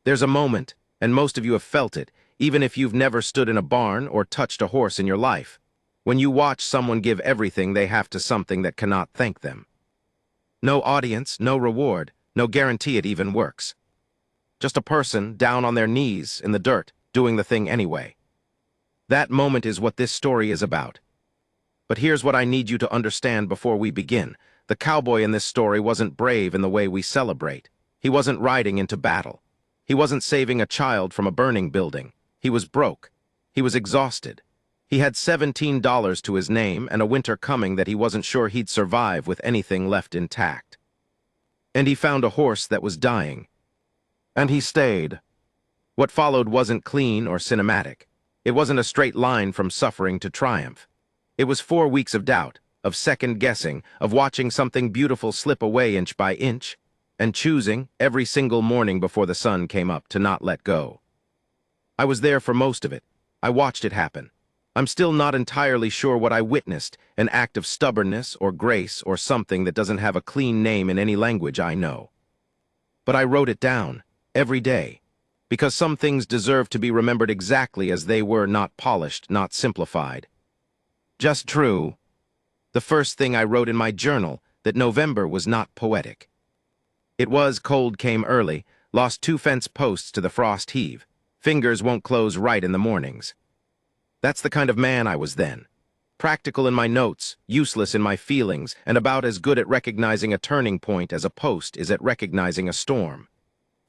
There's a moment, and most of you have felt it, even if you've never stood in a barn or touched a horse in your life, when you watch someone give everything they have to something that cannot thank them. No audience, no reward, no guarantee it even works. Just a person down on their knees in the dirt, doing the thing anyway. That moment is what this story is about. But here's what I need you to understand before we begin. The cowboy in this story wasn't brave in the way we celebrate. He wasn't riding into battle. He wasn't saving a child from a burning building. He was broke. He was exhausted. He had $17 to his name and a winter coming that he wasn't sure he'd survive with anything left intact. And he found a horse that was dying. And he stayed. What followed wasn't clean or cinematic. It wasn't a straight line from suffering to triumph. It was 4 weeks of doubt, of second-guessing, of watching something beautiful slip away inch by inch, and choosing, every single morning before the sun came up, to not let go. I was there for most of it. I watched it happen. I'm still not entirely sure what I witnessed, an act of stubbornness or grace or something that doesn't have a clean name in any language I know. But I wrote it down, every day, because some things deserve to be remembered exactly as they were, not polished, not simplified. Just true. The first thing I wrote in my journal, that November was not poetic. It was cold came early, lost 2 fence posts to the frost heave. Fingers won't close right in the mornings. That's the kind of man I was then. Practical in my notes, useless in my feelings, and about as good at recognizing a turning point as a post is at recognizing a storm.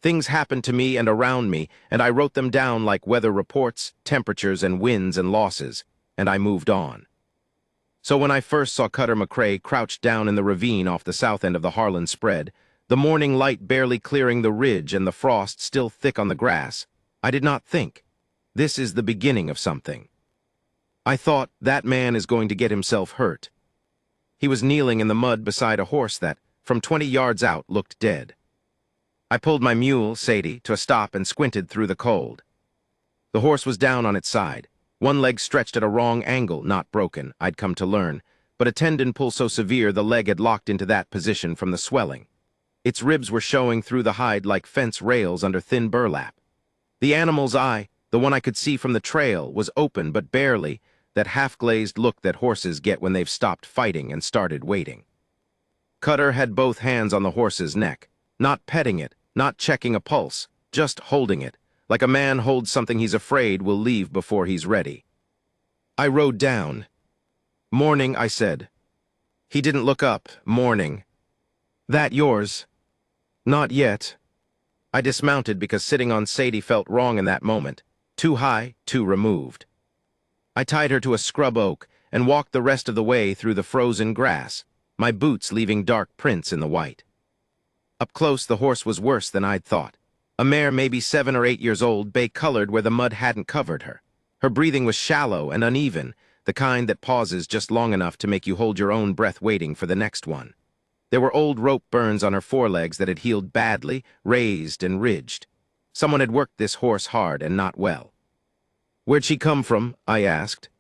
Things happened to me and around me, and I wrote them down like weather reports, temperatures, and wins and losses, and I moved on. So when I first saw Cutter McCray crouched down in the ravine off the south end of the Harlan spread, the morning light barely clearing the ridge and the frost still thick on the grass, I did not think, this is the beginning of something. I thought, that man is going to get himself hurt. He was kneeling in the mud beside a horse that, from 20 yards out, looked dead. I pulled my mule, Sadie, to a stop and squinted through the cold. The horse was down on its side. One leg stretched at a wrong angle, not broken, I'd come to learn, but a tendon pull so severe the leg had locked into that position from the swelling. Its ribs were showing through the hide like fence rails under thin burlap. The animal's eye, the one I could see from the trail, was open but barely, that half-glazed look that horses get when they've stopped fighting and started waiting. Cutter had both hands on the horse's neck, not petting it, not checking a pulse, just holding it, like a man holds something he's afraid will leave before he's ready. I rode down. "Morning," I said. He didn't look up. "Morning." "That yours?" "Not yet." I dismounted because sitting on Sadie felt wrong in that moment. Too high, too removed. I tied her to a scrub oak and walked the rest of the way through the frozen grass, my boots leaving dark prints in the white. Up close, the horse was worse than I'd thought. A mare maybe 7 or 8 years old, bay-colored where the mud hadn't covered her. Her breathing was shallow and uneven, the kind that pauses just long enough to make you hold your own breath waiting for the next one. There were old rope burns on her forelegs that had healed badly, raised and ridged. Someone had worked this horse hard and not well. "Where'd she come from?" I asked.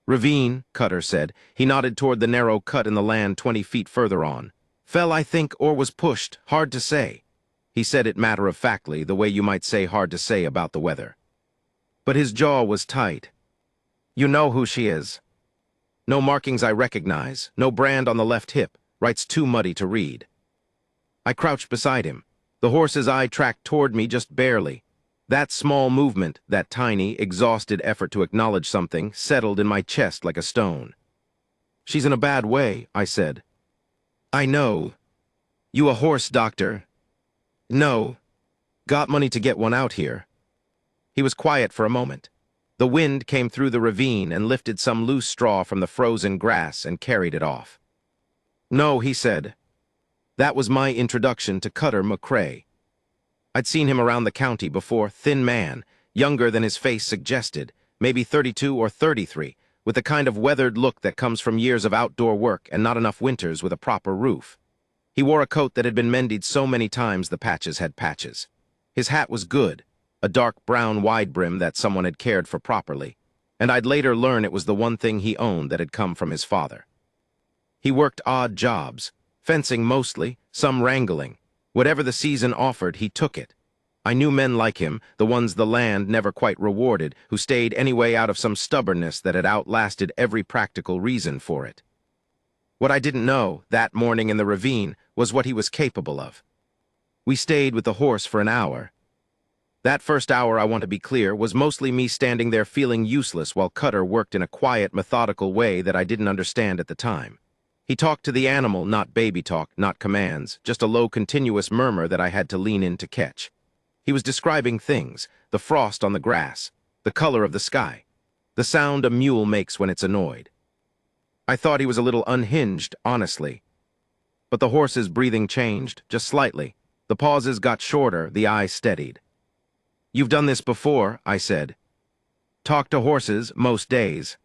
"Ravine," Cutter said. He nodded toward the narrow cut in the land 20 feet further on. "Fell, I think, or was pushed. Hard to say." He said it matter-of-factly, the way you might say hard to say about the weather. But his jaw was tight. "You know who she is." "No markings I recognize, no brand on the left hip, writes too muddy to read." I crouched beside him. The horse's eye tracked toward me just barely. That small movement, that tiny, exhausted effort to acknowledge something, settled in my chest like a stone. "She's in a bad way," I said. "I know. You a horse doctor?" "No. Got money to get one out here." He was quiet for a moment. The wind came through the ravine and lifted some loose straw from the frozen grass and carried it off. "No," he said. That was my introduction to Cutter McCray. I'd seen him around the county before, thin man, younger than his face suggested, maybe 32 or 33, with the kind of weathered look that comes from years of outdoor work and not enough winters with a proper roof. He wore a coat that had been mended so many times the patches had patches. His hat was good, a dark brown wide brim that someone had cared for properly, and I'd later learn it was the one thing he owned that had come from his father. He worked odd jobs, fencing mostly, some wrangling. Whatever the season offered, he took it. I knew men like him, the ones the land never quite rewarded, who stayed anyway out of some stubbornness that had outlasted every practical reason for it. What I didn't know, that morning in the ravine, was what he was capable of. We stayed with the horse for an hour. That first hour, I want to be clear, was mostly me standing there feeling useless while Cutter worked in a quiet, methodical way that I didn't understand at the time. He talked to the animal, not baby talk, not commands, just a low, continuous murmur that I had to lean in to catch. He was describing things, the frost on the grass, the color of the sky, the sound a mule makes when it's annoyed. I thought he was a little unhinged, honestly. But the horse's breathing changed, just slightly. The pauses got shorter, the eyes steadied. "You've done this before," I said. "Talked to horses most days."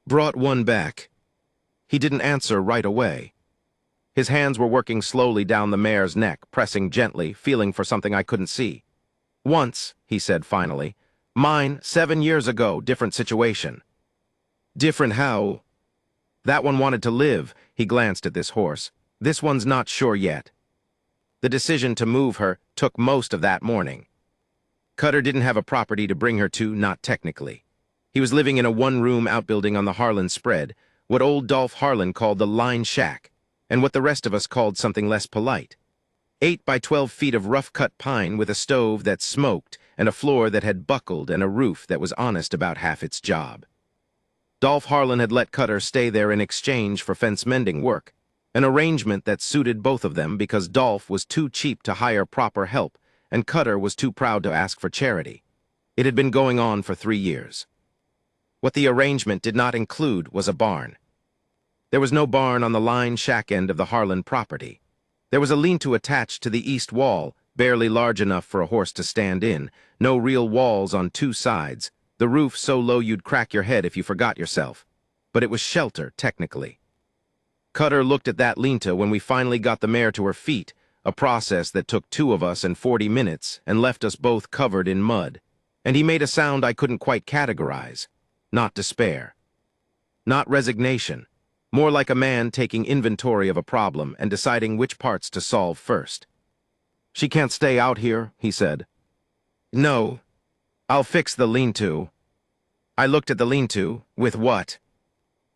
"Brought one back." He didn't answer right away. His hands were working slowly down the mare's neck, pressing gently, feeling for something I couldn't see. "Once," he said finally. "Mine, 7 years ago, different situation." "Different how?" "That one wanted to live," he glanced at this horse. "This one's not sure yet." The decision to move her took most of that morning. Cutter didn't have a property to bring her to, not technically. He was living in a one-room outbuilding on the Harlan spread, what old Dolph Harlan called the line shack, and what the rest of us called something less polite. 8 by 12 feet of rough-cut pine with a stove that smoked and a floor that had buckled and a roof that was honest about half its job. Dolph Harlan had let Cutter stay there in exchange for fence-mending work, an arrangement that suited both of them because Dolph was too cheap to hire proper help and Cutter was too proud to ask for charity. It had been going on for 3 years. What the arrangement did not include was a barn. There was no barn on the line shack end of the Harlan property. There was a lean-to attached to the east wall, barely large enough for a horse to stand in, no real walls on 2 sides, the roof so low you'd crack your head if you forgot yourself. But it was shelter, technically. Cutter looked at that lean-to when we finally got the mare to her feet, a process that took 2 of us and 40 minutes and left us both covered in mud. And he made a sound I couldn't quite categorize. Not despair. Not resignation. More like a man taking inventory of a problem and deciding which parts to solve first. "She can't stay out here," he said. "No. I'll fix the lean-to." I looked at the lean-to. "With what?"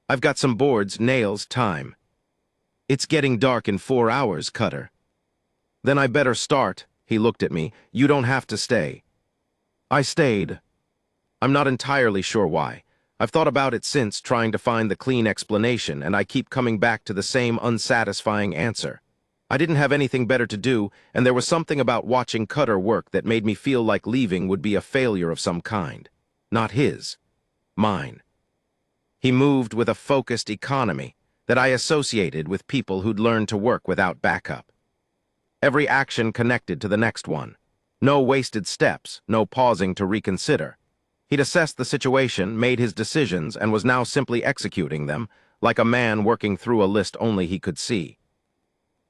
"I've got some boards, nails, time." "It's getting dark in 4 hours, Cutter." "Then I better start." He looked at me. "You don't have to stay." I stayed. I'm not entirely sure why. I've thought about it since, trying to find the clean explanation, and I keep coming back to the same unsatisfying answer. I didn't have anything better to do, and there was something about watching Cutter work that made me feel like leaving would be a failure of some kind. Not his. Mine. He moved with a focused economy that I associated with people who'd learned to work without backup. Every action connected to the next one. No wasted steps, no pausing to reconsider. He'd assessed the situation, made his decisions, and was now simply executing them, like a man working through a list only he could see.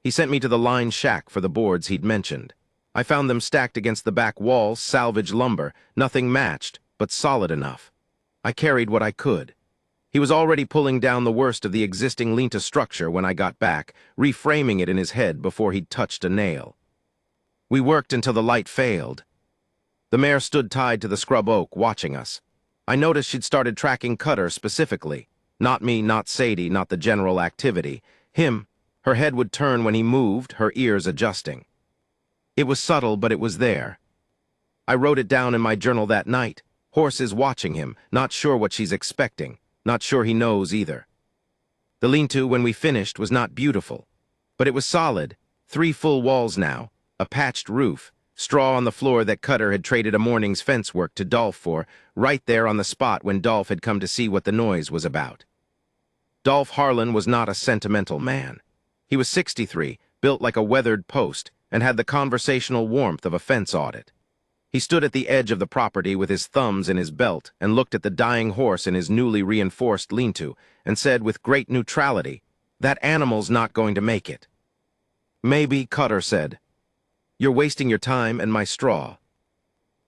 He sent me to the line shack for the boards he'd mentioned. I found them stacked against the back wall, salvage lumber, nothing matched, but solid enough. I carried what I could. He was already pulling down the worst of the existing lean-to structure when I got back, reframing it in his head before he'd touched a nail. We worked until the light failed. The mare stood tied to the scrub oak, watching us. I noticed she'd started tracking Cutter specifically. Not me, not Sadie, not the general activity. Him. Her head would turn when he moved, her ears adjusting. It was subtle, but it was there. I wrote it down in my journal that night. Horse is watching him, not sure what she's expecting, not sure he knows either. The lean-to, when we finished, was not beautiful, but it was solid. 3 full walls now, a patched roof, straw on the floor that Cutter had traded a morning's fence work to Dolph for, right there on the spot when Dolph had come to see what the noise was about. Dolph Harlan was not a sentimental man. He was 63, built like a weathered post, and had the conversational warmth of a fence audit. He stood at the edge of the property with his thumbs in his belt and looked at the dying horse in his newly reinforced lean-to and said with great neutrality, "That animal's not going to make it." "Maybe," Cutter said. "You're wasting your time and my straw."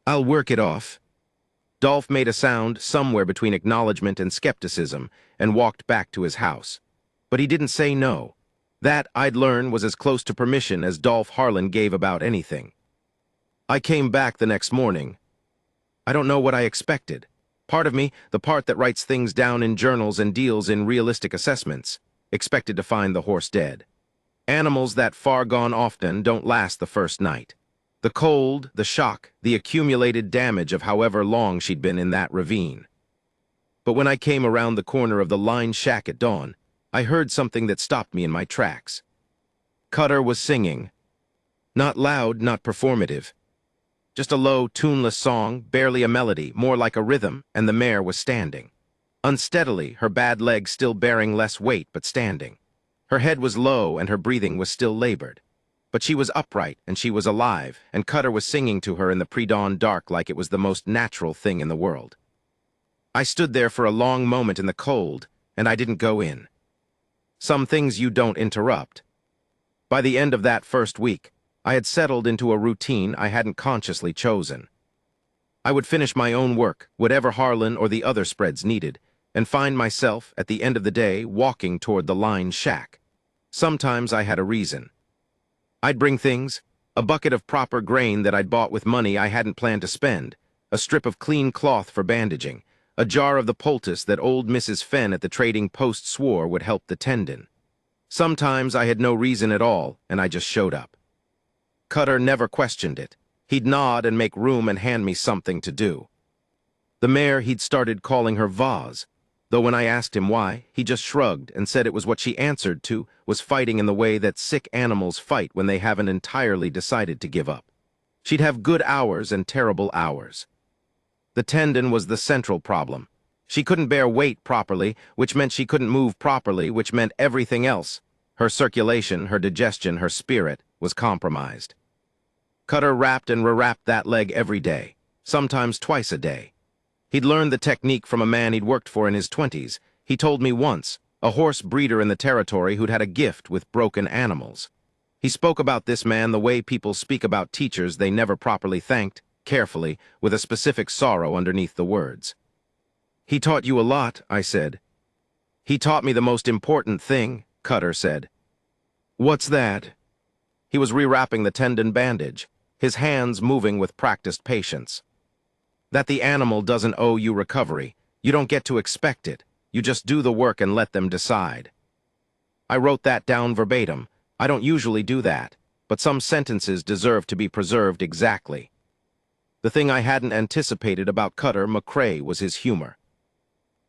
"I'll work it off." Dolph made a sound somewhere between acknowledgement and skepticism and walked back to his house. But he didn't say no. That, I'd learn, was as close to permission as Dolph Harlan gave about anything. I came back the next morning. I don't know what I expected. Part of me, the part that writes things down in journals and deals in realistic assessments, expected to find the horse dead. Animals that far gone often don't last the first night. The cold, the shock, the accumulated damage of however long she'd been in that ravine. But when I came around the corner of the line shack at dawn, I heard something that stopped me in my tracks. Cutter was singing. Not loud, not performative. Just a low, tuneless song, barely a melody, more like a rhythm, and the mare was standing. Unsteadily, her bad legs still bearing less weight but standing. Her head was low and her breathing was still labored. But she was upright and she was alive, and Cutter was singing to her in the pre-dawn dark like it was the most natural thing in the world. I stood there for a long moment in the cold, and I didn't go in. Some things you don't interrupt. By the end of that first week, I had settled into a routine I hadn't consciously chosen. I would finish my own work, whatever Harlan or the other spreads needed, and find myself, at the end of the day, walking toward the line shack. Sometimes I had a reason. I'd bring things, a bucket of proper grain that I'd bought with money I hadn't planned to spend, a strip of clean cloth for bandaging, a jar of the poultice that old Mrs. Fenn at the trading post swore would help the tendon. Sometimes I had no reason at all, and I just showed up. Cutter never questioned it. He'd nod and make room and hand me something to do. The mare he'd started calling her Vaz, though when I asked him why, he just shrugged and said it was what she answered to, was fighting in the way that sick animals fight when they haven't entirely decided to give up. She'd have good hours and terrible hours. The tendon was the central problem. She couldn't bear weight properly, which meant she couldn't move properly, which meant everything else. Her circulation, her digestion, her spirit was compromised. Cutter wrapped and rewrapped that leg every day, sometimes twice a day. He'd learned the technique from a man he'd worked for in his 20s. He told me once, a horse breeder in the territory who'd had a gift with broken animals. He spoke about this man the way people speak about teachers they never properly thanked, carefully, with a specific sorrow underneath the words. He taught you a lot, I said. He taught me the most important thing, Cutter said. What's that? He was rewrapping the tendon bandage, his hands moving with practiced patience. That the animal doesn't owe you recovery. You don't get to expect it. You just do the work and let them decide. I wrote that down verbatim. I don't usually do that, but some sentences deserve to be preserved exactly. The thing I hadn't anticipated about Cutter McCray was his humor.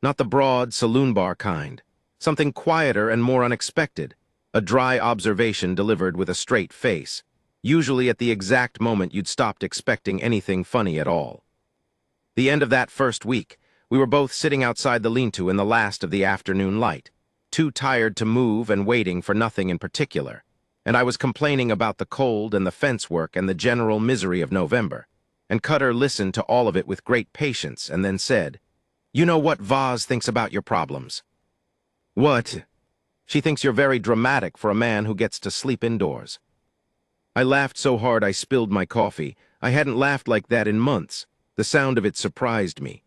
Not the broad, saloon bar kind. Something quieter and more unexpected. A dry observation delivered with a straight face. Usually at the exact moment you'd stopped expecting anything funny at all. The end of that first week, we were both sitting outside the lean-to in the last of the afternoon light, too tired to move and waiting for nothing in particular, and I was complaining about the cold and the fence work and the general misery of November, and Cutter listened to all of it with great patience and then said, "You know what Vaz thinks about your problems?" "What?" "She thinks you're very dramatic for a man who gets to sleep indoors." I laughed so hard I spilled my coffee. I hadn't laughed like that in months. The sound of it surprised me.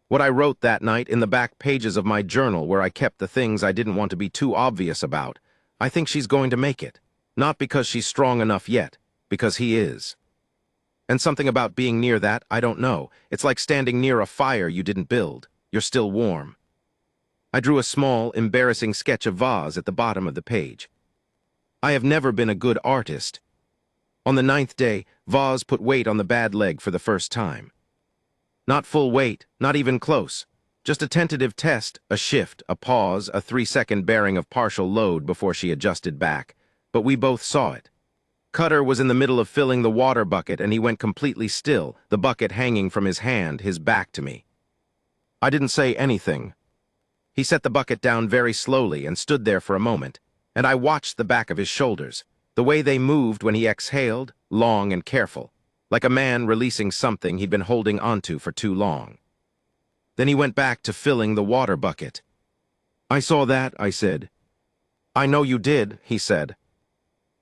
What I wrote that night in the back pages of my journal where I kept the things I didn't want to be too obvious about, I think she's going to make it. Not because she's strong enough yet, because he is. And something about being near that, I don't know. It's like standing near a fire you didn't build. You're still warm. I drew a small, embarrassing sketch of Vaz at the bottom of the page. I have never been a good artist. On the 9th day, Vaz put weight on the bad leg for the first time. Not full weight, not even close. Just a tentative test, a shift, a pause, a 3-second bearing of partial load before she adjusted back. But we both saw it. Cutter was in the middle of filling the water bucket and he went completely still, the bucket hanging from his hand, his back to me. I didn't say anything. He set the bucket down very slowly and stood there for a moment, and I watched the back of his shoulders, the way they moved when he exhaled, long and careful, like a man releasing something he'd been holding onto for too long. Then he went back to filling the water bucket. "I saw that," I said. "I know you did," he said.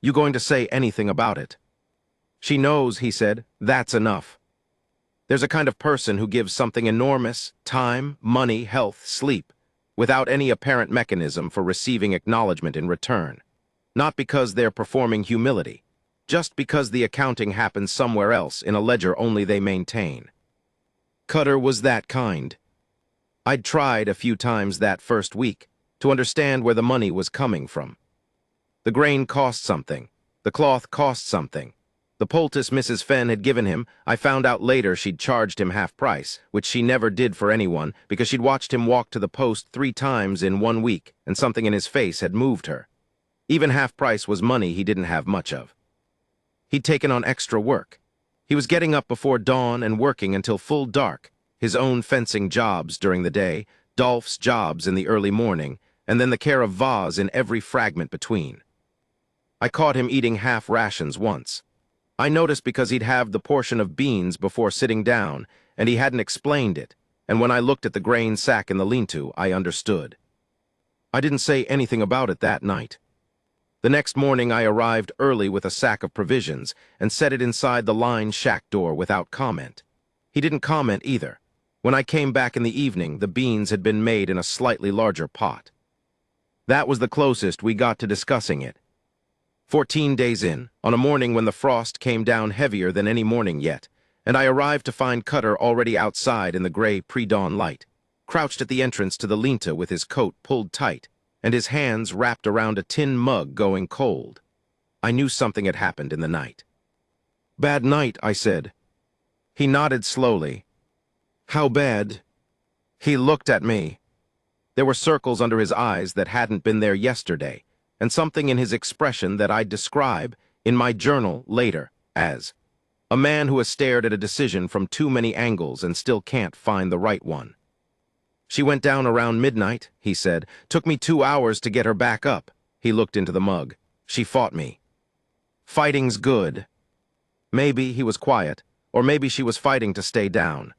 "You going to say anything about it?" "She knows," he said. "That's enough." There's a kind of person who gives something enormous, time, money, health, sleep, without any apparent mechanism for receiving acknowledgement in return. Not because they're performing humility, just because the accounting happens somewhere else in a ledger only they maintain. Cutter was that kind. I'd tried a few times that first week to understand where the money was coming from. The grain cost something. The cloth cost something. The poultice Mrs. Fenn had given him, I found out later she'd charged him half price, which she never did for anyone because she'd watched him walk to the post 3 times in 1 week and something in his face had moved her. Even half price was money he didn't have much of. He'd taken on extra work. He was getting up before dawn and working until full dark, his own fencing jobs during the day, Dolph's jobs in the early morning, and then the care of Vaz in every fragment between. I caught him eating half rations once. I noticed because he'd have the portion of beans before sitting down, and he hadn't explained it, and when I looked at the grain sack in the lean-to, I understood. I didn't say anything about it that night. The next morning I arrived early with a sack of provisions and set it inside the line shack door without comment. He didn't comment either. When I came back in the evening, the beans had been made in a slightly larger pot. That was the closest we got to discussing it. 14 days in, on a morning when the frost came down heavier than any morning yet, and I arrived to find Cutter already outside in the gray pre-dawn light, crouched at the entrance to the lean-to with his coat pulled tight, and his hands wrapped around a tin mug going cold. I knew something had happened in the night. "Bad night," I said. He nodded slowly. "How bad?" He looked at me. There were circles under his eyes that hadn't been there yesterday, and something in his expression that I'd describe in my journal later as a man who has stared at a decision from too many angles and still can't find the right one. "She went down around midnight," he said. "Took me 2 hours to get her back up." He looked into the mug. "She fought me." Fighting's good. Maybe he was quiet, or maybe she was fighting to stay down.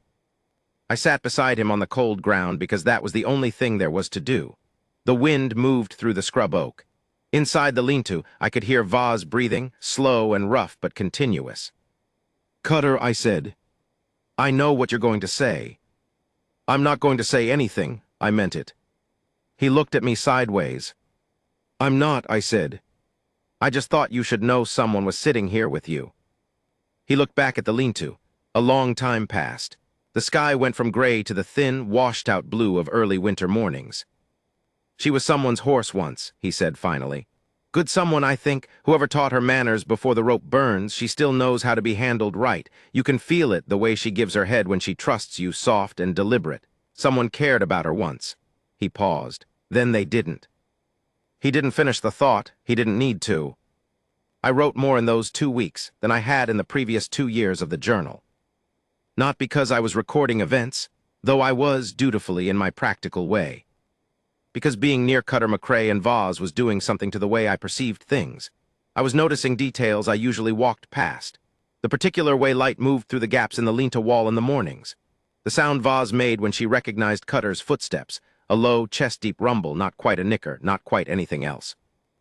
I sat beside him on the cold ground because that was the only thing there was to do. The wind moved through the scrub oak. Inside the lean-to, I could hear Vaz breathing, slow and rough but continuous. "Cutter," I said, "I know what you're going to say." "I'm not going to say anything," I meant it. He looked at me sideways. "I'm not," I said. "I just thought you should know someone was sitting here with you." He looked back at the lean-to. A long time passed. The sky went from gray to the thin, washed-out blue of early winter mornings. "She was someone's horse once," he said finally. "Good someone, I think. Whoever taught her manners before the rope burns, she still knows how to be handled right. You can feel it the way she gives her head when she trusts you, soft and deliberate. Someone cared about her once." He paused. "Then they didn't." He didn't finish the thought. He didn't need to. I wrote more in those 2 weeks than I had in the previous 2 years of the journal. Not because I was recording events, though I was dutifully in my practical way. Because being near Cutter, McCray, and Vaz was doing something to the way I perceived things. I was noticing details I usually walked past. The particular way light moved through the gaps in the lean-to wall in the mornings. The sound Vaz made when she recognized Cutter's footsteps, a low, chest-deep rumble, not quite a nicker, not quite anything else.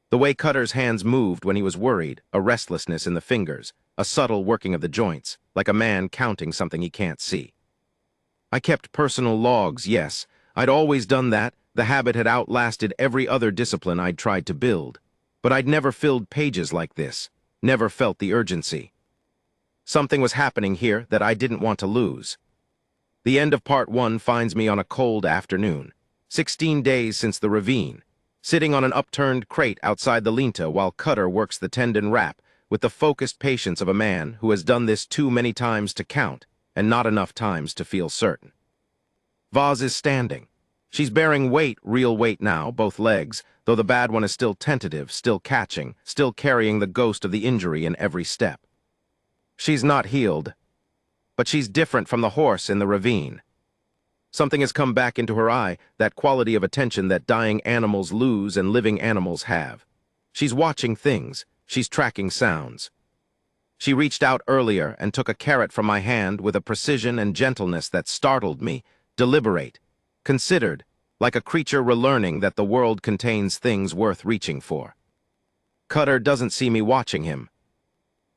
The way Cutter's hands moved when he was worried, a restlessness in the fingers, a subtle working of the joints, like a man counting something he can't see. I kept personal logs, yes. I'd always done that. The habit had outlasted every other discipline I'd tried to build. But I'd never filled pages like this, never felt the urgency. Something was happening here that I didn't want to lose. The end of part 1 finds me on a cold afternoon, 16 days since the ravine, sitting on an upturned crate outside the lean-to while Cutter works the tendon wrap with the focused patience of a man who has done this too many times to count and not enough times to feel certain. Vaz is standing. She's bearing weight, real weight now, both legs, though the bad one is still tentative, still catching, still carrying the ghost of the injury in every step. She's not healed, but she's different from the horse in the ravine. Something has come back into her eye, that quality of attention that dying animals lose and living animals have. She's watching things. She's tracking sounds. She reached out earlier and took a carrot from my hand with a precision and gentleness that startled me, deliberate, considered, like a creature relearning that the world contains things worth reaching for. Cutter doesn't see me watching him.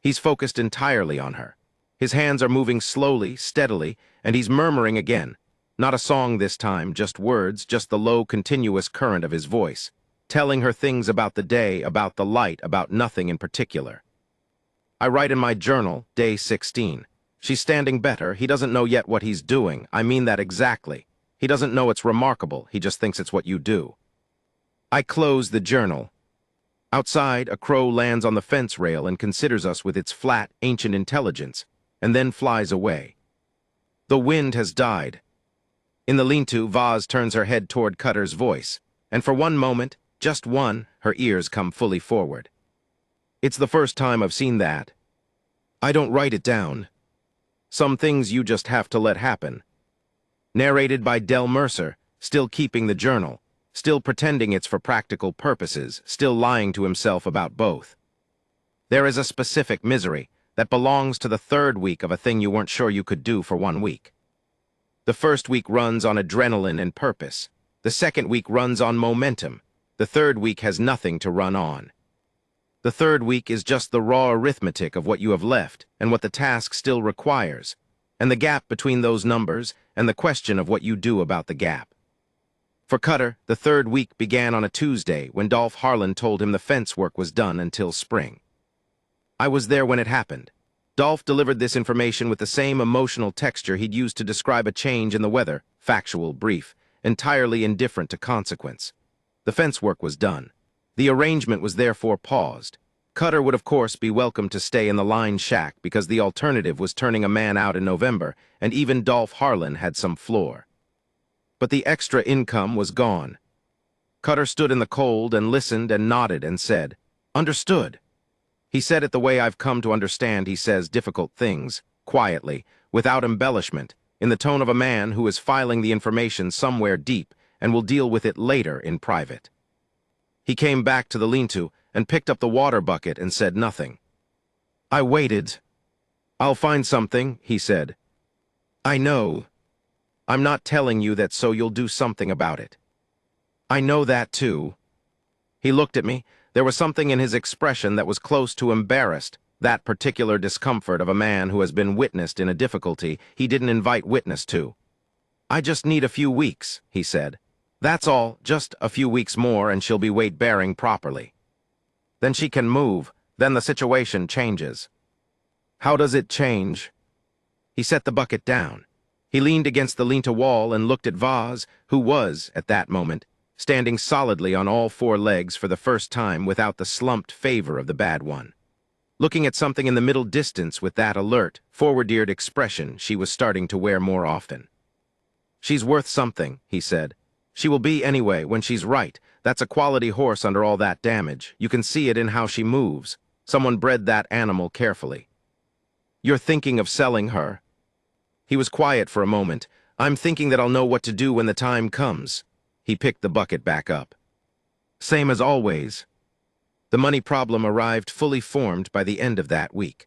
He's focused entirely on her. His hands are moving slowly, steadily, and he's murmuring again. Not a song this time, just words, just the low, continuous current of his voice, telling her things about the day, about the light, about nothing in particular. I write in my journal, day 16. She's standing better. He doesn't know yet what he's doing. I mean that exactly. He doesn't know it's remarkable. He just thinks it's what you do. I close the journal. Outside, a crow lands on the fence rail and considers us with its flat, ancient intelligence, and then flies away. The wind has died. In the lean-to, Vaz turns her head toward Cutter's voice, and for one moment, just one, her ears come fully forward. It's the first time I've seen that. I don't write it down. Some things you just have to let happen. Narrated by Del Mercer, still keeping the journal, still pretending it's for practical purposes, still lying to himself about both. There is a specific misery that belongs to the third week of a thing you weren't sure you could do for 1 week. The first week runs on adrenaline and purpose. The second week runs on momentum. The third week has nothing to run on. The third week is just the raw arithmetic of what you have left and what the task still requires, and the gap between those numbers and the question of what you do about the gap. For Cutter, the third week began on a Tuesday when Dolph Harlan told him the fence work was done until spring. I was there when it happened. Dolph delivered this information with the same emotional texture he'd used to describe a change in the weather, factual, brief, entirely indifferent to consequence. The fence work was done. The arrangement was therefore paused. Cutter would of course be welcome to stay in the line shack because the alternative was turning a man out in November, and even Dolph Harlan had some floor. But the extra income was gone. Cutter stood in the cold and listened and nodded and said, "Understood." He said it the way I've come to understand he says difficult things, quietly, without embellishment, in the tone of a man who is filing the information somewhere deep and will deal with it later in private. He came back to the lean-to and picked up the water bucket and said nothing. I waited. "I'll find something," he said. "I know. I'm not telling you that so you'll do something about it. I know that too." He looked at me. There was something in his expression that was close to embarrassed, that particular discomfort of a man who has been witnessed in a difficulty he didn't invite witness to. "I just need a few weeks," he said. "That's all, just a few weeks more and she'll be weight-bearing properly. Then she can move, then the situation changes." "How does it change?" He set the bucket down. He leaned against the lean-to wall and looked at Vaz, who was, at that moment, standing solidly on all 4 legs for the first time without the slumped favor of the bad one. Looking at something in the middle distance with that alert, forward-eared expression she was starting to wear more often. "She's worth something," he said. "She will be anyway, when she's right. That's a quality horse under all that damage. You can see it in how she moves. Someone bred that animal carefully." "You're thinking of selling her?" He was quiet for a moment. "I'm thinking that I'll know what to do when the time comes." He picked the bucket back up. "Same as always." The money problem arrived fully formed by the end of that week.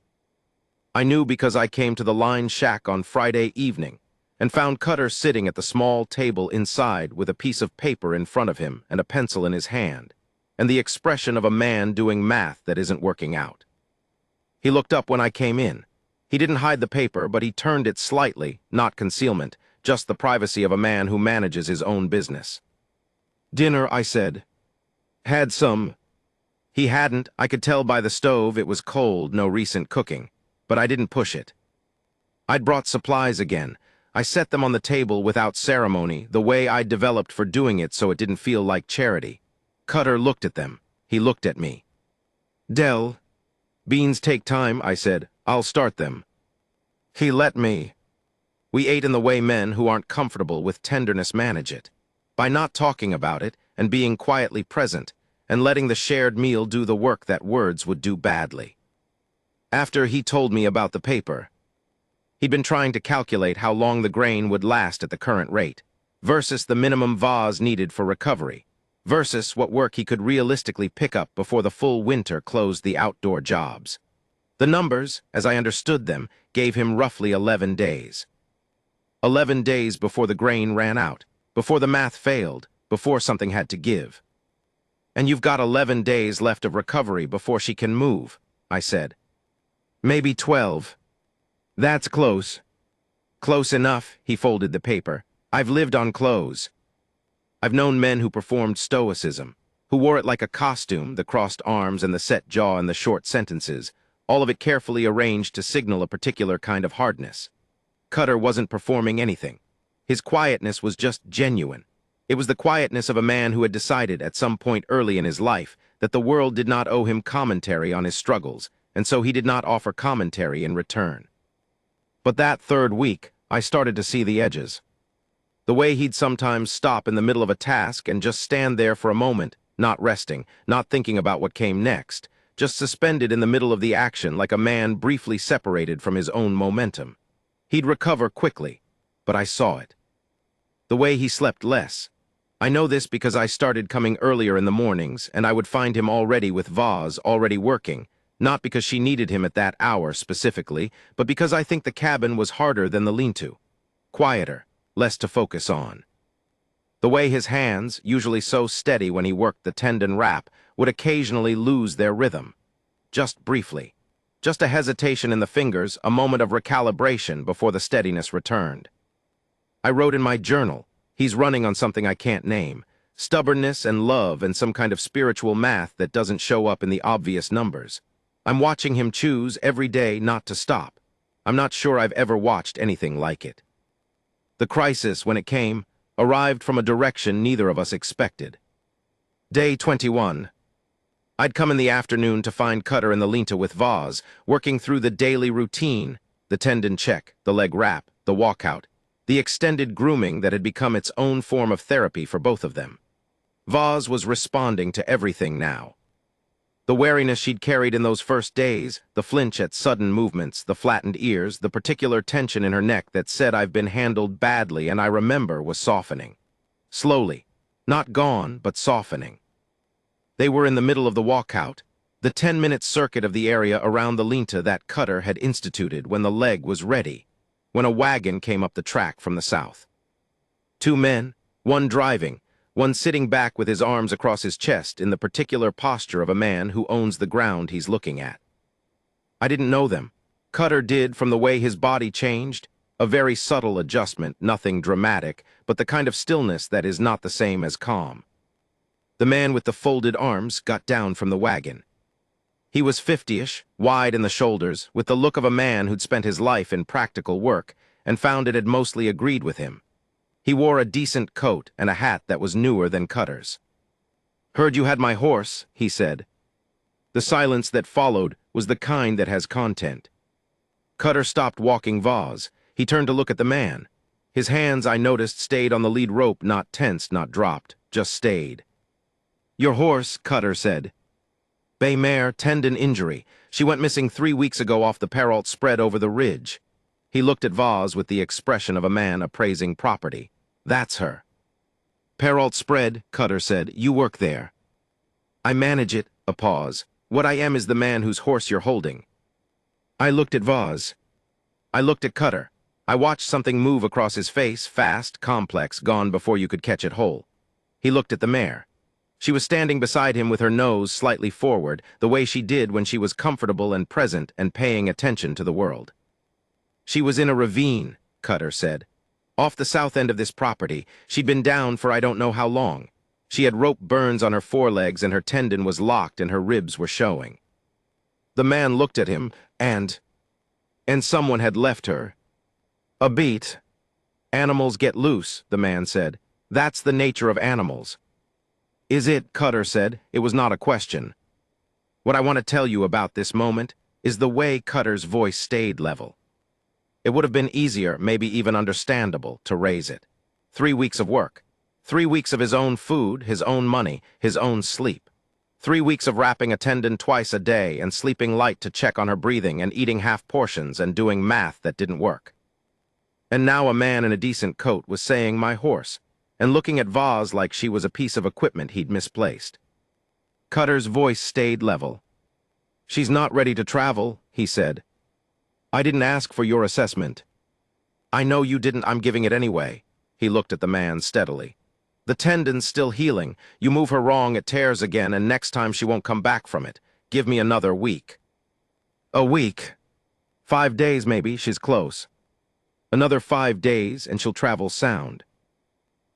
I knew because I came to the line shack on Friday evening and found Cutter sitting at the small table inside with a piece of paper in front of him and a pencil in his hand, and the expression of a man doing math that isn't working out. He looked up when I came in. He didn't hide the paper, but he turned it slightly, not concealment, just the privacy of a man who manages his own business. "Dinner," I said. "Had some." He hadn't. I could tell by the stove it was cold, no recent cooking, but I didn't push it. I'd brought supplies again. I set them on the table without ceremony, the way I'd developed for doing it so it didn't feel like charity. Cutter looked at them. He looked at me. "Del." "Beans take time," I said. "I'll start them." He let me. We ate in the way men who aren't comfortable with tenderness manage it, by not talking about it and being quietly present and letting the shared meal do the work that words would do badly. After he told me about the paper, he'd been trying to calculate how long the grain would last at the current rate, versus the minimum Vaz needed for recovery, versus what work he could realistically pick up before the full winter closed the outdoor jobs. The numbers, as I understood them, gave him roughly 11 days. 11 days before the grain ran out, before the math failed, before something had to give. "And you've got 11 days left of recovery before she can move," I said. "Maybe 12. "That's close." "Close enough," he folded the paper. "I've lived on clothes. I've known men who performed stoicism, who wore it like a costume, the crossed arms and the set jaw and the short sentences, all of it carefully arranged to signal a particular kind of hardness. Cutter wasn't performing anything. His quietness was just genuine. It was the quietness of a man who had decided at some point early in his life that the world did not owe him commentary on his struggles, and so he did not offer commentary in return. But that third week, I started to see the edges. The way he'd sometimes stop in the middle of a task and just stand there for a moment, not resting, not thinking about what came next, just suspended in the middle of the action like a man briefly separated from his own momentum. He'd recover quickly, but I saw it. The way he slept less. I know this because I started coming earlier in the mornings, and I would find him already with Vaz, already working, not because she needed him at that hour specifically, but because I think the cabin was harder than the lean-to. Quieter, less to focus on. The way his hands, usually so steady when he worked the tendon wrap, would occasionally lose their rhythm. Just briefly. Just a hesitation in the fingers, a moment of recalibration before the steadiness returned. I wrote in my journal, he's running on something I can't name. Stubbornness and love and some kind of spiritual math that doesn't show up in the obvious numbers. I'm watching him choose every day not to stop. I'm not sure I've ever watched anything like it. The crisis, when it came, arrived from a direction neither of us expected. Day 21. I'd come in the afternoon to find Cutter in the lean-to with Vaz, working through the daily routine, the tendon check, the leg wrap, the walkout, the extended grooming that had become its own form of therapy for both of them. Vaz was responding to everything now. The wariness she'd carried in those first days, the flinch at sudden movements, the flattened ears, the particular tension in her neck that said I've been handled badly and I remember was softening. Slowly. Not gone, but softening. They were in the middle of the walkout, the 10-minute circuit of the area around the lean-to that Cutter had instituted when the leg was ready, when a wagon came up the track from the south. 2 men, one driving, one sitting back with his arms across his chest in the particular posture of a man who owns the ground he's looking at. I didn't know them. Cutter did from the way his body changed, a very subtle adjustment, nothing dramatic, but the kind of stillness that is not the same as calm. The man with the folded arms got down from the wagon. He was 50-ish, wide in the shoulders, with the look of a man who'd spent his life in practical work and found it had mostly agreed with him. He wore a decent coat and a hat that was newer than Cutter's. "Heard you had my horse," he said. The silence that followed was the kind that has content. Cutter stopped walking Vaz. He turned to look at the man. His hands, I noticed, stayed on the lead rope, not tensed, not dropped, just stayed. "Your horse," Cutter said. "Bay mare, tendon injury. She went missing 3 weeks ago off the Perrault spread over the ridge." He looked at Vaz with the expression of a man appraising property. "That's her." "Perrault spread," Cutter said. "You work there." "I manage it," a pause. "What I am is the man whose horse you're holding." I looked at Vaz. I looked at Cutter. I watched something move across his face, fast, complex, gone before you could catch it whole. He looked at the mare. She was standing beside him with her nose slightly forward, the way she did when she was comfortable and present and paying attention to the world. "She was in a ravine," Cutter said. "Off the south end of this property. She'd been down for I don't know how long. She had rope burns on her forelegs and her tendon was locked and her ribs were showing." The man looked at him, and someone had left her. "A beat. Animals get loose," the man said. "That's the nature of animals." "Is it?" Cutter said. It was not a question. What I want to tell you about this moment is the way Cutter's voice stayed level. It would have been easier, maybe even understandable, to raise it. 3 weeks of work. 3 weeks of his own food, his own money, his own sleep. 3 weeks of wrapping a tendon twice a day and sleeping light to check on her breathing and eating half portions and doing math that didn't work. And now a man in a decent coat was saying "my horse," and looking at Vaz like she was a piece of equipment he'd misplaced. Cutter's voice stayed level. "She's not ready to travel," he said. "I didn't ask for your assessment." "I know you didn't, I'm giving it anyway." He looked at the man steadily. "The tendon's still healing. You move her wrong, it tears again, and next time she won't come back from it. Give me another week." "A week? 5 days maybe, she's close. Another 5 days, and she'll travel sound."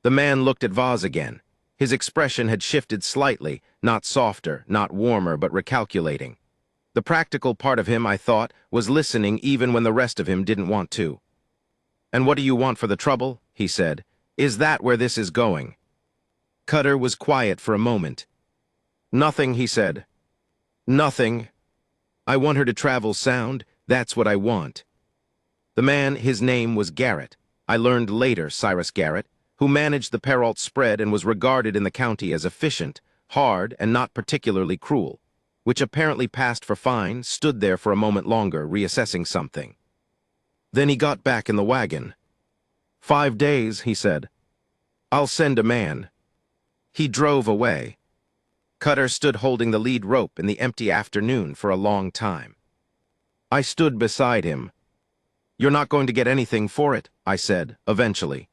The man looked at Vaz again. His expression had shifted slightly, not softer, not warmer, but recalculating. The practical part of him, I thought, was listening even when the rest of him didn't want to. "And what do you want for the trouble?" he said. "Is that where this is going?" Cutter was quiet for a moment. "Nothing," he said. "Nothing. I want her to travel sound, that's what I want." The man, his name was Garrett. I learned later, Cyrus Garrett, who managed the Perrault spread and was regarded in the county as efficient, hard, and not particularly cruel, which apparently passed for fine, stood there for a moment longer, reassessing something. Then he got back in the wagon. "5 days," he said. "I'll send a man." He drove away. Cutter stood holding the lead rope in the empty afternoon for a long time. I stood beside him. "You're not going to get anything for it," I said, eventually.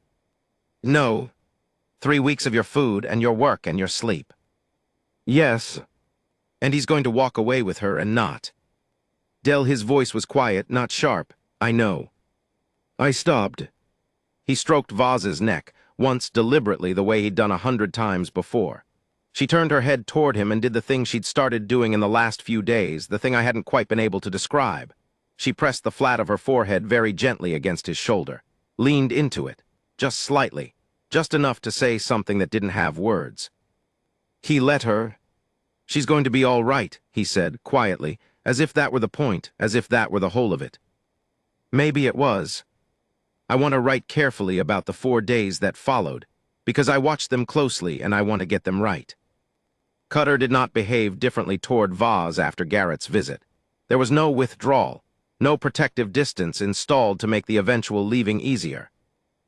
"No. 3 weeks of your food and your work and your sleep." "Yes." "And he's going to walk away with her and not." Dell, his voice was quiet, not sharp. "I know." I stopped. He stroked Vaz's neck, once deliberately the way he'd done 100 times before. She turned her head toward him and did the thing she'd started doing in the last few days, the thing I hadn't quite been able to describe. She pressed the flat of her forehead very gently against his shoulder, leaned into it, just slightly, just enough to say something that didn't have words. He let her. "She's going to be all right," he said, quietly, as if that were the point, as if that were the whole of it. Maybe it was. I want to write carefully about the 4 days that followed, because I watched them closely and I want to get them right. Cutter did not behave differently toward Vaz after Garrett's visit. There was no withdrawal, no protective distance installed to make the eventual leaving easier.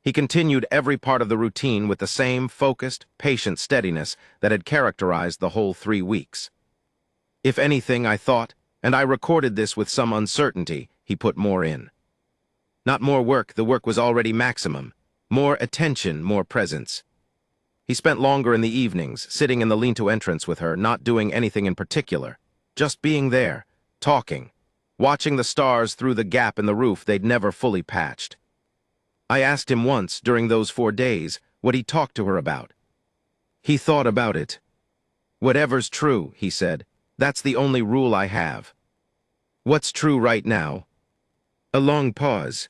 He continued every part of the routine with the same focused, patient steadiness that had characterized the whole 3 weeks. If anything, I thought, and I recorded this with some uncertainty, he put more in. Not more work, the work was already maximum. More attention, more presence. He spent longer in the evenings, sitting in the lean-to entrance with her, not doing anything in particular, just being there, talking, watching the stars through the gap in the roof they'd never fully patched. I asked him once, during those 4 days, what he talked to her about. He thought about it. "Whatever's true," he said, "that's the only rule I have." "What's true right now?" A long pause.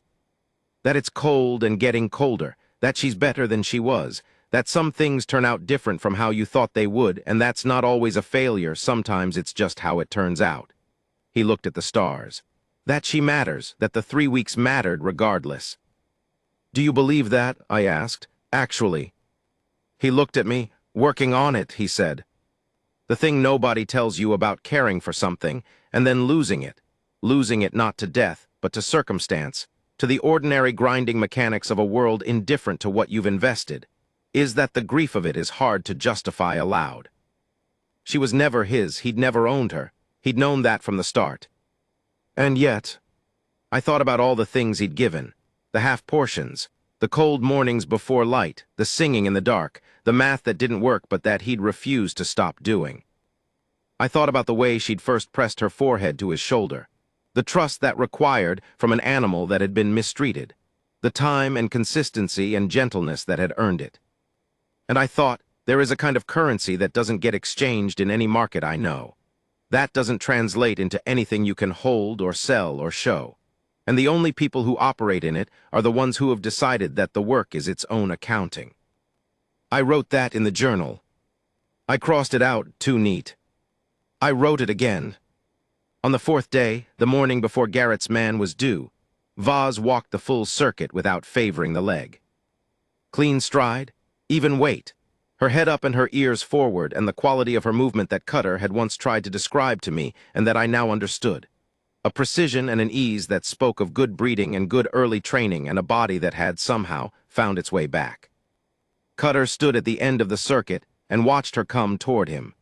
"That it's cold and getting colder, that she's better than she was, that some things turn out different from how you thought they would, and that's not always a failure, sometimes it's just how it turns out." He looked at the stars. "That she matters, that the 3 weeks mattered regardless." "Do you believe that?" I asked. "Actually." He looked at me. "Working on it," he said. "The thing nobody tells you about caring for something, and then losing it not to death, but to circumstance, to the ordinary grinding mechanics of a world indifferent to what you've invested, is that the grief of it is hard to justify aloud. She was never his, he'd never owned her, he'd known that from the start. And yet, I thought about all the things he'd given, the half portions, the cold mornings before light, the singing in the dark, the math that didn't work but that he'd refused to stop doing. I thought about the way she'd first pressed her forehead to his shoulder, the trust that required from an animal that had been mistreated, the time and consistency and gentleness that had earned it. And I thought, there is a kind of currency that doesn't get exchanged in any market I know. That doesn't translate into anything you can hold or sell or show. And the only people who operate in it are the ones who have decided that the work is its own accounting. I wrote that in the journal. I crossed it out, too neat. I wrote it again. On the 4th day, the morning before Garrett's man was due, Vaz walked the full circuit without favoring the leg. Clean stride, even weight, her head up and her ears forward, and the quality of her movement that Cutter had once tried to describe to me and that I now understood. A precision and an ease that spoke of good breeding and good early training and a body that had somehow found its way back. Cutter stood at the end of the circuit and watched her come toward him.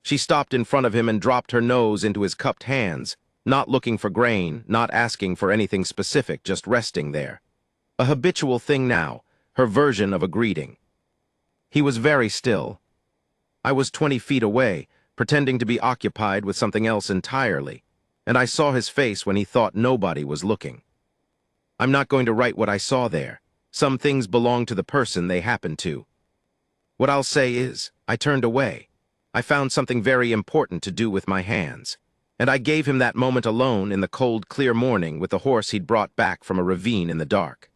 She stopped in front of him and dropped her nose into his cupped hands, not looking for grain, not asking for anything specific, just resting there. A habitual thing now, her version of a greeting. He was very still. I was 20 feet away, pretending to be occupied with something else entirely, and I saw his face when he thought nobody was looking. I'm not going to write what I saw there. Some things belong to the person they happen to. What I'll say is, I turned away. I found something very important to do with my hands, And I gave him that moment alone in the cold, clear morning with the horse he'd brought back from a ravine in the dark.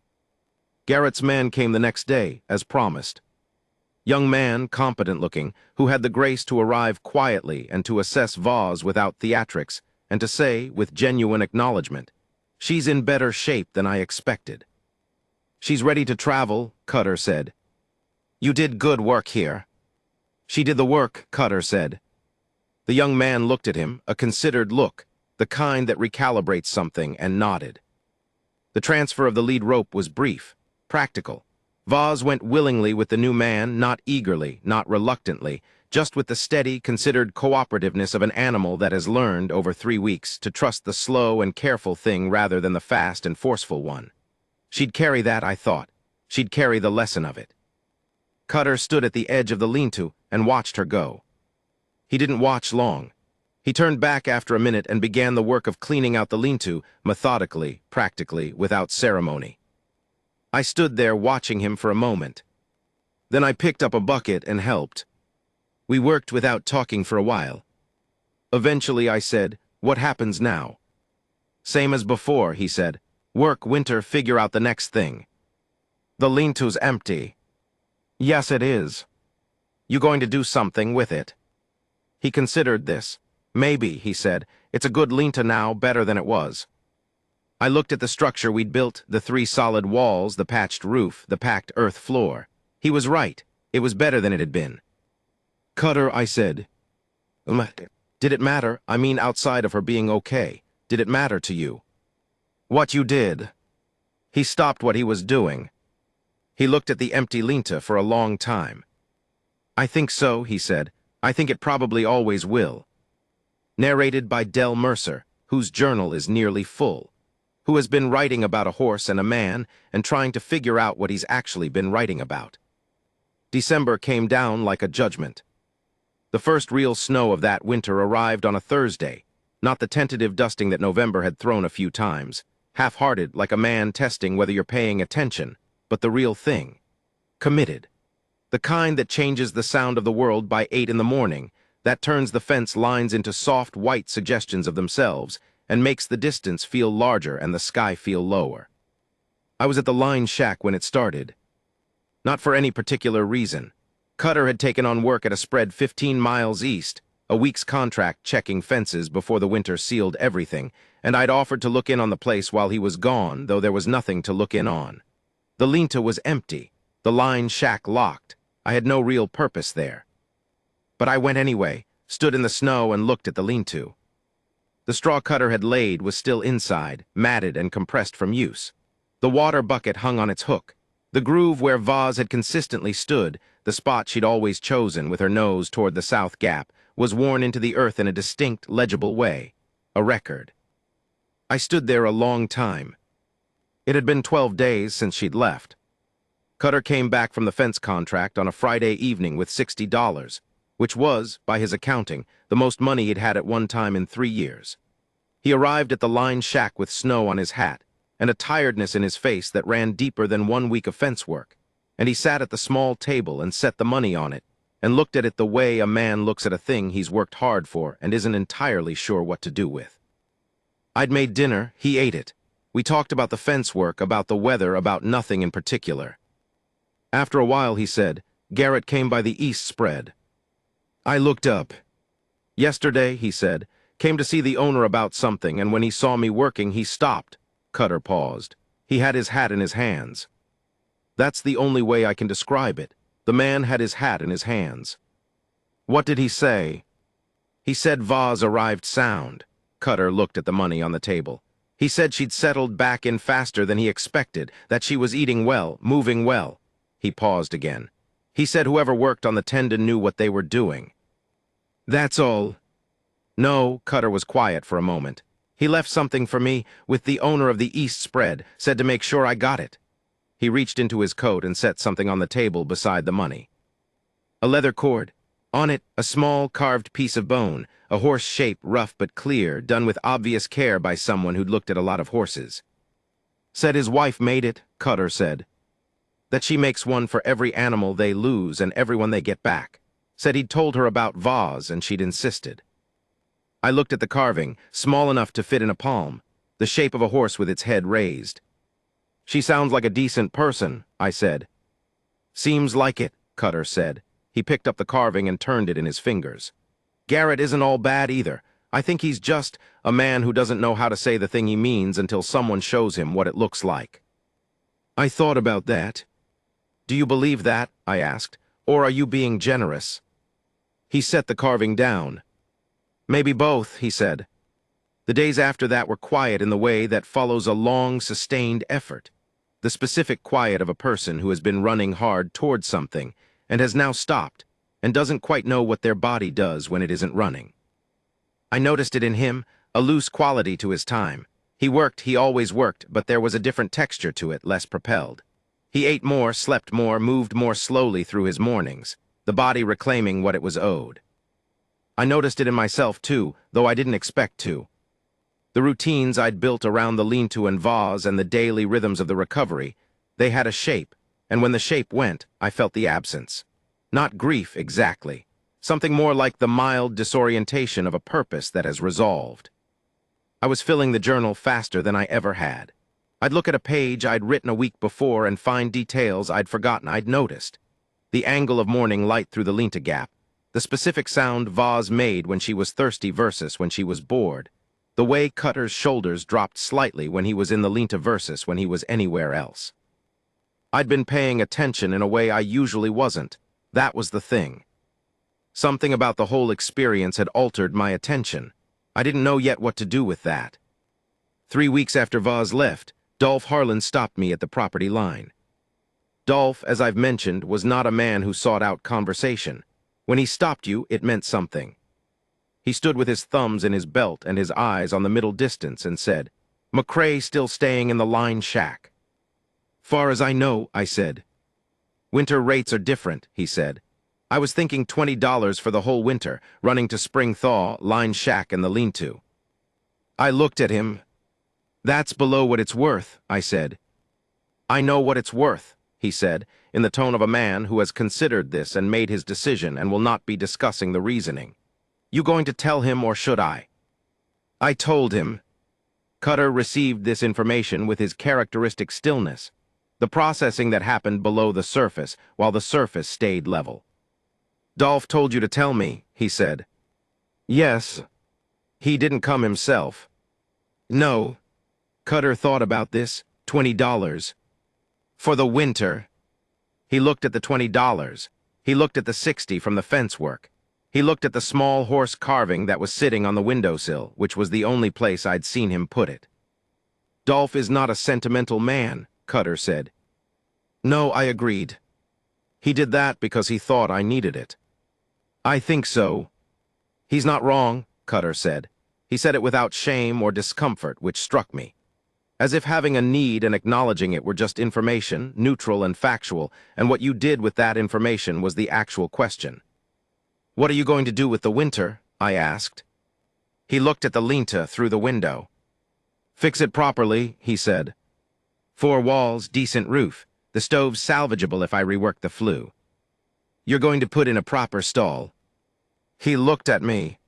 Garrett's man came the next day, as promised. Young man, competent-looking, who had the grace to arrive quietly and to assess Vaz without theatrics, and to say, with genuine acknowledgement, "She's in better shape than I expected." "She's ready to travel," Cutter said. "You did good work here." "She did the work," Cutter said. The young man looked at him, a considered look, the kind that recalibrates something, and nodded. The transfer of the lead rope was brief, practical. Vaz went willingly with the new man, not eagerly, not reluctantly, just with the steady, considered cooperativeness of an animal that has learned, over 3 weeks, to trust the slow and careful thing rather than the fast and forceful one. She'd carry that, I thought. She'd carry the lesson of it. Cutter stood at the edge of the lean-to and watched her go. He didn't watch long. He turned back after a minute and began the work of cleaning out the lean-to, methodically, practically, without ceremony. I stood there watching him for a moment. Then I picked up a bucket and helped. We worked without talking for a while. Eventually I said, "What happens now?" "Same as before," he said. "Work, Winter, figure out the next thing." "The lean-to's empty." "Yes, it is." "You going to do something with it?" He considered this. "Maybe," he said. "It's a good lean-to now, better than it was." I looked at the structure we'd built, the 3 solid walls, the patched roof, the packed earth floor. He was right. It was better than it had been. "Cutter," I said. "Did it matter? I mean, outside of her being okay. Did it matter to you?" "What you did?" He stopped what he was doing. He looked at the empty lean-to for a long time. "I think so," he said. "I think it probably always will." Narrated by Del Mercer, whose journal is nearly full, who has been writing about a horse and a man and trying to figure out what he's actually been writing about. December came down like a judgment. The first real snow of that winter arrived on a Thursday, not the tentative dusting that November had thrown a few times, half-hearted like a man testing whether you're paying attention, but the real thing. Committed. The kind that changes the sound of the world by 8 in the morning, that turns the fence lines into soft white suggestions of themselves, and makes the distance feel larger and the sky feel lower. I was at the line shack when it started. Not for any particular reason. Cutter had taken on work at a spread 15 miles east, a week's contract checking fences before the winter sealed everything, and I'd offered to look in on the place while he was gone, though there was nothing to look in on. The lean-to was empty, the line shack locked. I had no real purpose there. But I went anyway, stood in the snow and looked at the lean-to. The straw Cutter had laid was still inside, matted and compressed from use. The water bucket hung on its hook. The groove where Vaz had consistently stood, the spot she'd always chosen with her nose toward the south gap, was worn into the earth in a distinct, legible way. A record. I stood there a long time. It had been 12 days since she'd left. Cutter came back from the fence contract on a Friday evening with $60, which was, by his accounting, the most money he'd had at one time in 3 years. He arrived at the line shack with snow on his hat, and a tiredness in his face that ran deeper than 1 week of fence work, and he sat at the small table and set the money on it, and looked at it the way a man looks at a thing he's worked hard for and isn't entirely sure what to do with. I'd made dinner, he ate it. We talked about the fence work, about the weather, about nothing in particular. After a while, he said, "Garrett came by the east spread." I looked up. "Yesterday," he said, "came to see the owner about something, and when he saw me working, he stopped." Cutter paused. He had his hat in his hands. That's the only way I can describe it. The man had his hat in his hands. "What did he say?" "He said Vaz arrived sound." Cutter looked at the money on the table. "He said she'd settled back in faster than he expected, that she was eating well, moving well." He paused again. "He said whoever worked on the tendon knew what they were doing." "That's all." "No," Cutter was quiet for a moment. "He left something for me with the owner of the east spread, said to make sure I got it." He reached into his coat and set something on the table beside the money. A leather cord. On it, a small carved piece of bone, a horse shape, rough but clear, done with obvious care by someone who'd looked at a lot of horses. "Said his wife made it," Cutter said. "That she makes one for every animal they lose and everyone they get back. Said he'd told her about Vaz and she'd insisted." I looked at the carving, small enough to fit in a palm, the shape of a horse with its head raised. "She sounds like a decent person," I said. "Seems like it," Cutter said. He picked up the carving and turned it in his fingers. "Garrett isn't all bad either. I think he's just a man who doesn't know how to say the thing he means until someone shows him what it looks like." I thought about that. "Do you believe that?" I asked. "Or are you being generous?" He set the carving down. "Maybe both," he said. The days after that were quiet in the way that follows a long, sustained effort. The specific quiet of a person who has been running hard towards something and has now stopped and doesn't quite know what their body does when it isn't running. I noticed it in him, a loose quality to his time. He always worked, but there was a different texture to it, less propelled. He ate more, slept more, moved more slowly through his mornings, the body reclaiming what it was owed. I noticed it in myself too, though I didn't expect to. The routines I'd built around the lean-to and vase and the daily rhythms of the recovery, they had a shape, and when the shape went, I felt the absence. Not grief exactly, something more like the mild disorientation of a purpose that has resolved. I was filling the journal faster than I ever had. I'd look at a page I'd written a week before and find details I'd forgotten I'd noticed. The angle of morning light through the linta gap, the specific sound vase made when she was thirsty versus when she was bored, the way Cutter's shoulders dropped slightly when he was in the linta versus when he was anywhere else. I'd been paying attention in a way I usually wasn't. That was the thing. Something about the whole experience had altered my attention. I didn't know yet what to do with that. 3 weeks after Vaz left, Dolph Harlan stopped me at the property line. Dolph, as I've mentioned, was not a man who sought out conversation. When he stopped you, it meant something. He stood with his thumbs in his belt and his eyes on the middle distance and said, "McCray still staying in the line shack?" "Far as I know," I said. "Winter rates are different," he said. "I was thinking $20 for the whole winter, running to spring thaw, line shack, and the lean-to." I looked at him. "That's below what it's worth," I said. "I know what it's worth," he said, in the tone of a man who has considered this and made his decision and will not be discussing the reasoning. "You going to tell him, or should I?" I told him. Cutter received this information with his characteristic stillness, the processing that happened below the surface while the surface stayed level. "Dolph told you to tell me," he said. "Yes. He didn't come himself." "No." Cutter thought about this. $20. For the winter. He looked at the $20. He looked at the 60 from the fence work. He looked at the small horse carving that was sitting on the windowsill, which was the only place I'd seen him put it. "Dolph is not a sentimental man," Cutter said. "No," I agreed. "He did that because he thought I needed it." "I think so." "He's not wrong," Cutter said. He said it without shame or discomfort, which struck me. As if having a need and acknowledging it were just information, neutral and factual, and what you did with that information was the actual question. "What are you going to do with the winter?" I asked. He looked at the linta through the window. "Fix it properly," he said. 4 walls, decent roof. The stove's salvageable if I rework the flue. "You're going to put in a proper stall." He looked at me.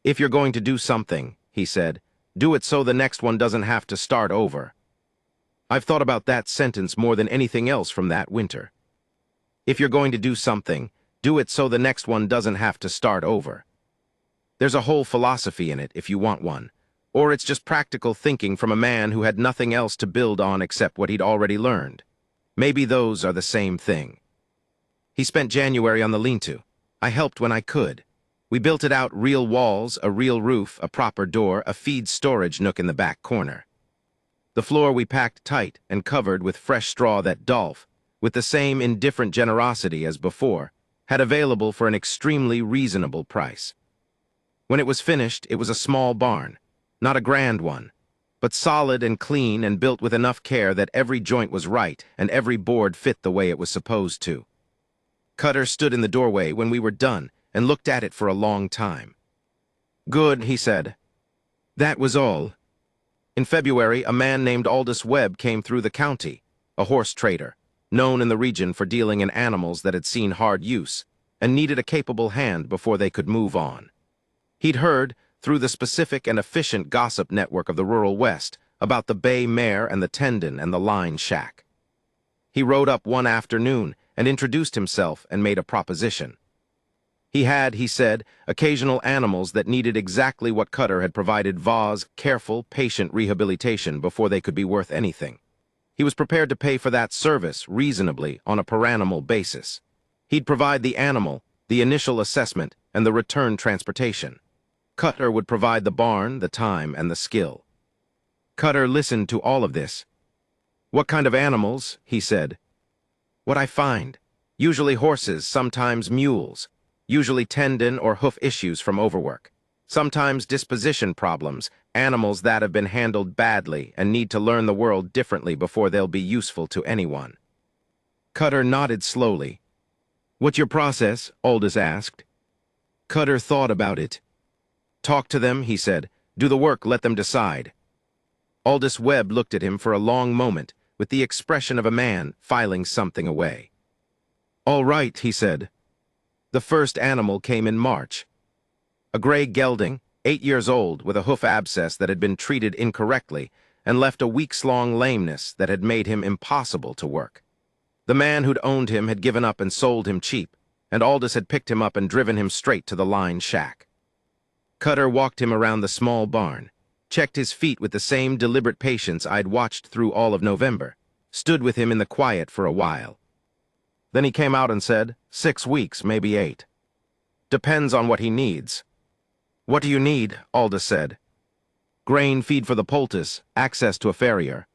"If you're going to do something," he said, "do it so the next one doesn't have to start over." I've thought about that sentence more than anything else from that winter. If you're going to do something, do it so the next one doesn't have to start over. There's a whole philosophy in it if you want one, or it's just practical thinking from a man who had nothing else to build on except what he'd already learned. Maybe those are the same thing. He spent January on the lean-to. I helped when I could. We built it out, real walls, a real roof, a proper door, a feed storage nook in the back corner. The floor we packed tight and covered with fresh straw that Dolph, with the same indifferent generosity as before, had available for an extremely reasonable price. When it was finished, it was a small barn, not a grand one, but solid and clean and built with enough care that every joint was right and every board fit the way it was supposed to. Cutter stood in the doorway when we were done and looked at it for a long time. "Good," he said. That was all. In February, a man named Aldous Webb came through the county, a horse trader, known in the region for dealing in animals that had seen hard use and needed a capable hand before they could move on. He'd heard, through the specific and efficient gossip network of the rural West about the bay mare and the tendon and the line shack. He rode up one afternoon and introduced himself and made a proposition. He had, he said, occasional animals that needed exactly what Cutter had provided Va's careful, patient rehabilitation before they could be worth anything. He was prepared to pay for that service reasonably on a per animal basis. He'd provide the animal, the initial assessment, and the return transportation. Cutter would provide the barn, the time, and the skill. Cutter listened to all of this. "What kind of animals?" he said. "What I find. Usually horses, sometimes mules. Usually tendon or hoof issues from overwork. Sometimes disposition problems, animals that have been handled badly and need to learn the world differently before they'll be useful to anyone." Cutter nodded slowly. "What's your process?" Aldous asked. Cutter thought about it. "Talk to them," he said. "Do the work, let them decide." Aldous Webb looked at him for a long moment, with the expression of a man filing something away. "All right," he said. The first animal came in March. A gray gelding, 8 years old, with a hoof abscess that had been treated incorrectly and left a weeks-long lameness that had made him impossible to work. The man who'd owned him had given up and sold him cheap, and Aldous had picked him up and driven him straight to the line shack. Cutter walked him around the small barn, checked his feet with the same deliberate patience I'd watched through all of November, stood with him in the quiet for a while. Then he came out and said, 6 weeks, maybe 8. Depends on what he needs. "What do you need?" Aldous said. "Grain feed for the poultice, access to a farrier."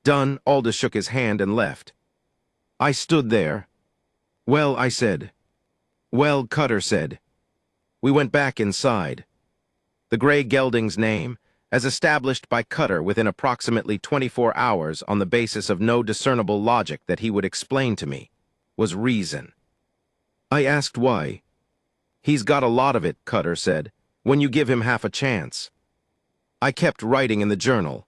Done. Aldous shook his hand and left. I stood there. "Well," I said. "Well," Cutter said. We went back inside. The gray gelding's name, as established by Cutter within approximately 24 hours on the basis of no discernible logic that he would explain to me, was Reason. I asked why. "He's got a lot of it," Cutter said, "when you give him half a chance." I kept writing in the journal.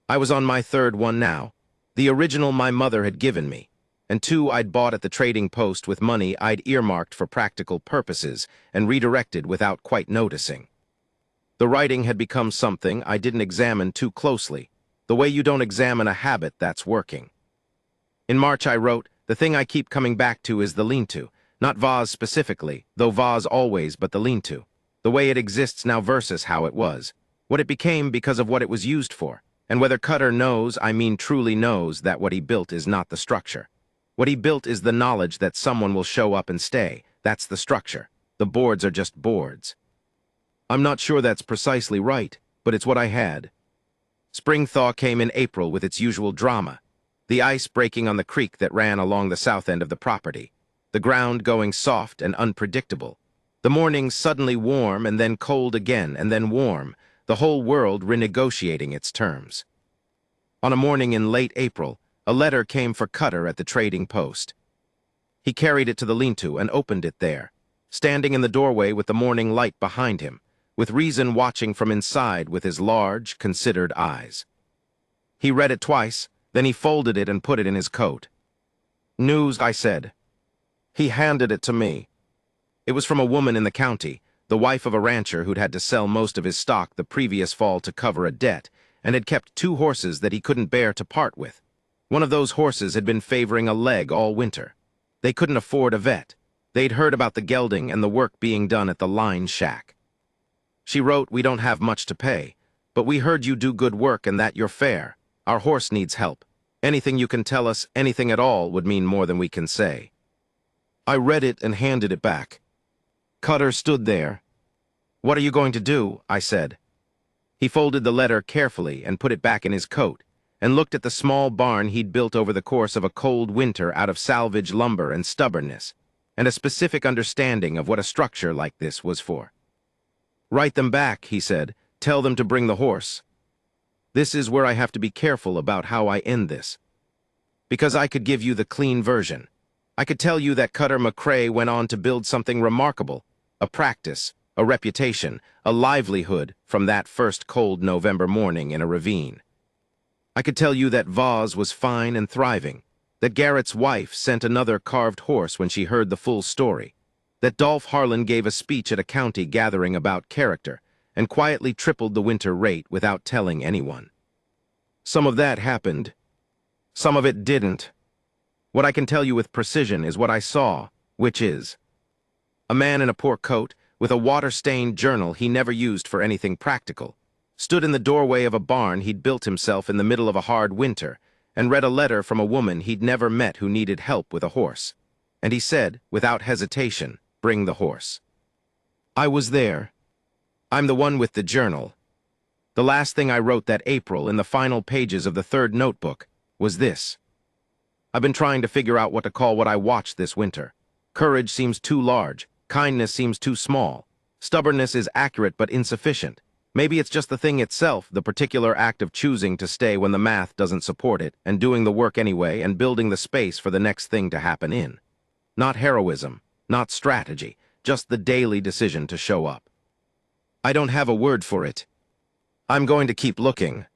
I was on my 3rd one now, the original my mother had given me, and 2 I'd bought at the trading post with money I'd earmarked for practical purposes and redirected without quite noticing. The writing had become something I didn't examine too closely, the way you don't examine a habit that's working. In March I wrote, "The thing I keep coming back to is the lean-to, not vase specifically, though vase always, but the lean-to. The way it exists now versus how it was, what it became because of what it was used for, and whether Cutter knows, I mean truly knows, that what he built is not the structure. What he built is the knowledge that someone will show up and stay. That's the structure. The boards are just boards." I'm not sure that's precisely right, but it's what I had. Spring thaw came in April with its usual drama. The ice breaking on the creek that ran along the south end of the property. The ground going soft and unpredictable. The mornings suddenly warm and then cold again and then warm, the whole world renegotiating its terms. On a morning in late April, a letter came for Cutter at the trading post. He carried it to the lean-to and opened it there, standing in the doorway with the morning light behind him, with Reason watching from inside with his large, considered eyes. He read it twice, then he folded it and put it in his coat. "News," I said. He handed it to me. It was from a woman in the county, the wife of a rancher who'd had to sell most of his stock the previous fall to cover a debt, and had kept 2 horses that he couldn't bear to part with. One of those horses had been favoring a leg all winter. They couldn't afford a vet. They'd heard about the gelding and the work being done at the line shack. She wrote, "We don't have much to pay, but we heard you do good work and that you're fair. Our horse needs help. Anything you can tell us, anything at all, would mean more than we can say." I read it and handed it back. Cutter stood there. "What are you going to do?" I said. He folded the letter carefully and put it back in his coat, and looked at the small barn he'd built over the course of a cold winter out of salvage lumber and stubbornness, and a specific understanding of what a structure like this was for. "Write them back," he said. "Tell them to bring the horse." This is where I have to be careful about how I end this. Because I could give you the clean version. I could tell you that Cutter McCray went on to build something remarkable, a practice, a reputation, a livelihood from that first cold November morning in a ravine. I could tell you that Vaz was fine and thriving, that Garrett's wife sent another carved horse when she heard the full story, that Dolph Harlan gave a speech at a county gathering about character, and quietly tripled the winter rate without telling anyone. Some of that happened. Some of it didn't. What I can tell you with precision is what I saw, which is a man in a poor coat, with a water-stained journal he never used for anything practical, stood in the doorway of a barn he'd built himself in the middle of a hard winter, and read a letter from a woman he'd never met who needed help with a horse. And he said, without hesitation, "Bring the horse." I was there. I'm the one with the journal. The last thing I wrote that April in the final pages of the third notebook was this. I've been trying to figure out what to call what I watched this winter. Courage seems too large. Kindness seems too small. Stubbornness is accurate but insufficient. Maybe it's just the thing itself, the particular act of choosing to stay when the math doesn't support it, and doing the work anyway, and building the space for the next thing to happen in. Not heroism, not strategy, just the daily decision to show up. I don't have a word for it. I'm going to keep looking.